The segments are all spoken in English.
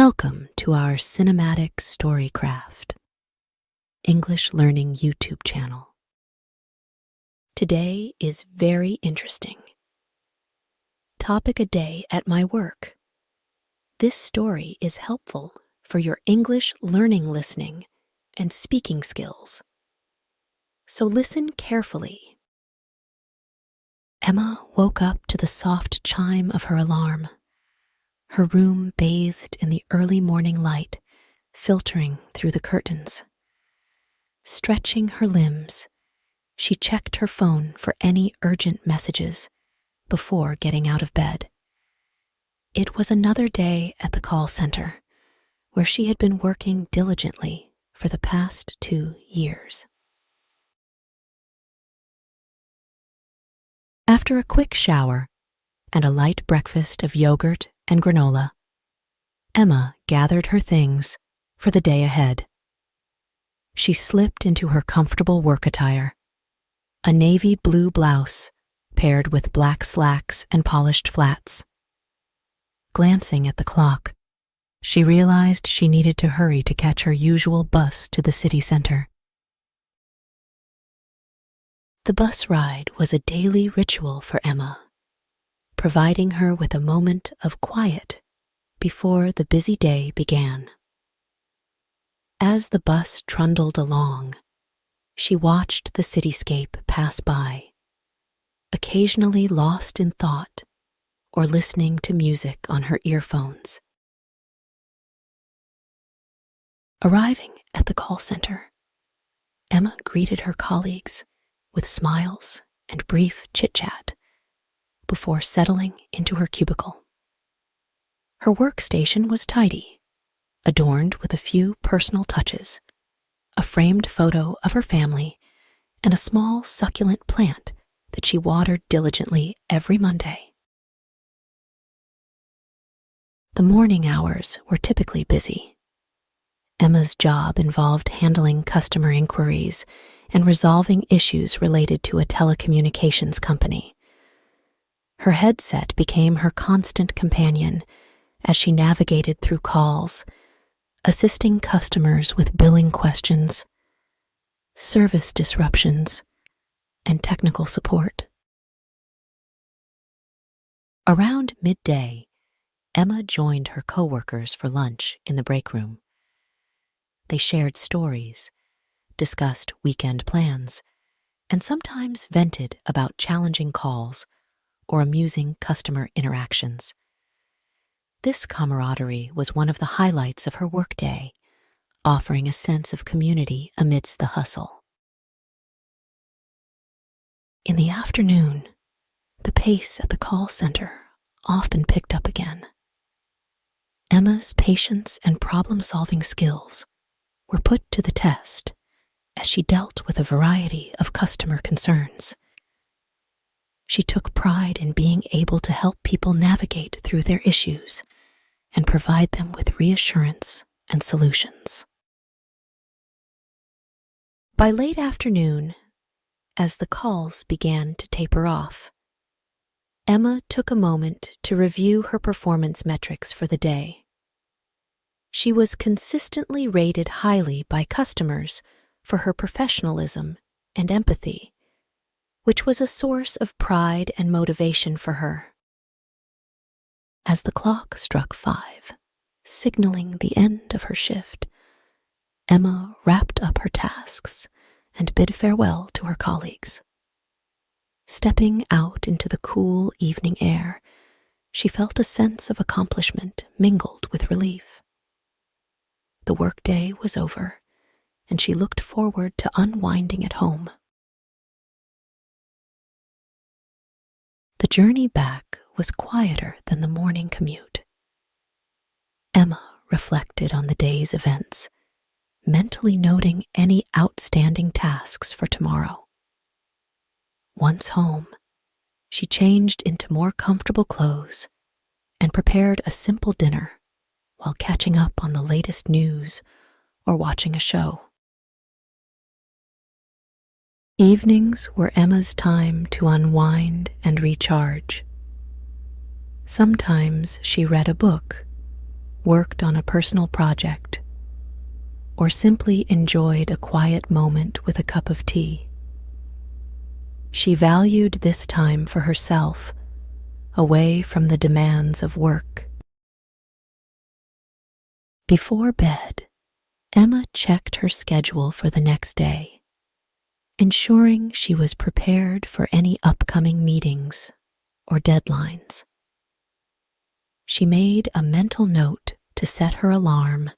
Welcome to our cinematic storycraft English learning YouTube channel. Today is very interesting. Topic a day at my work. This story is helpful for your English learning, listening, and speaking skills. So listen carefully. Emma woke up to the soft chime of her alarm. Her room bathed in the early morning light, filtering through the curtains. Stretching her limbs, she checked her phone for any urgent messages before getting out of bed. It was another day at the call center, where she had been working diligently for the past 2 years. After a quick shower and a light breakfast of yogurt and granola, Emma gathered her things for the day ahead. She slipped into her comfortable work attire, a navy blue blouse paired with black slacks and polished flats. Glancing at the clock, she realized she needed to hurry to catch her usual bus to the city center. The bus ride was a daily ritual for Emma, providing her with a moment of quiet before the busy day began. As the bus trundled along, she watched the cityscape pass by, occasionally lost in thought or listening to music on her earphones. Arriving at the call center, Emma greeted her colleagues with smiles and brief chit-chat before settling into her cubicle. Her workstation was tidy, adorned with a few personal touches, a framed photo of her family, and a small succulent plant that she watered diligently every Monday. The morning hours were typically busy. Emma's job involved handling customer inquiries and resolving issues related to a telecommunications company. Her headset became her constant companion as she navigated through calls, assisting customers with billing questions, service disruptions, and technical support. Around midday, Emma joined her coworkers for lunch in the break room. They shared stories, discussed weekend plans, and sometimes vented about challenging calls or amusing customer interactions. This camaraderie was one of the highlights of her workday, offering a sense of community amidst the hustle. In the afternoon, the pace at the call center often picked up again. Emma's patience and problem-solving skills were put to the test as she dealt with a variety of customer concerns. She took pride in being able to help people navigate through their issues and provide them with reassurance and solutions. By late afternoon, as the calls began to taper off, Emma took a moment to review her performance metrics for the day. She was consistently rated highly by customers for her professionalism and empathy, which was a source of pride and motivation for her. As the clock struck 5, signaling the end of her shift, Emma wrapped up her tasks and bid farewell to her colleagues. Stepping out into the cool evening air, she felt a sense of accomplishment mingled with relief. The workday was over, and she looked forward to unwinding at home. The journey back was quieter than the morning commute. Emma reflected on the day's events, mentally noting any outstanding tasks for tomorrow. Once home, she changed into more comfortable clothes and prepared a simple dinner while catching up on the latest news or watching a show. Evenings were Emma's time to unwind and recharge. Sometimes she read a book worked on a personal project, or simply enjoyed a quiet moment with a cup of tea. She valued this time for herself, away from the demands of work. Before bed, Emma checked her schedule for the next day, ensuring she was prepared for any upcoming meetings or deadlines. She made a mental note to set her alarm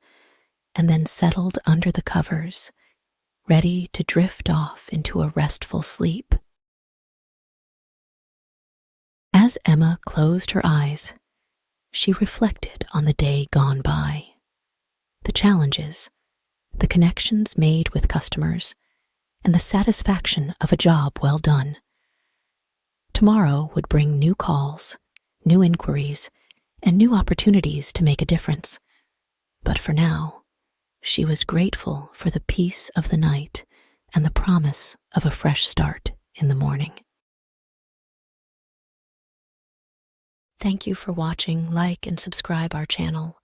and then settled under the covers, ready to drift off into a restful sleep. As Emma closed her eyes, she reflected on the day gone by, the challenges, the connections made with customers, and the satisfaction of a job well done. Tomorrow would bring new calls, new inquiries, and new opportunities to make a difference. But for now, she was grateful for the peace of the night and the promise of a fresh start in the morning. Thank you for watching. Like and subscribe our channel.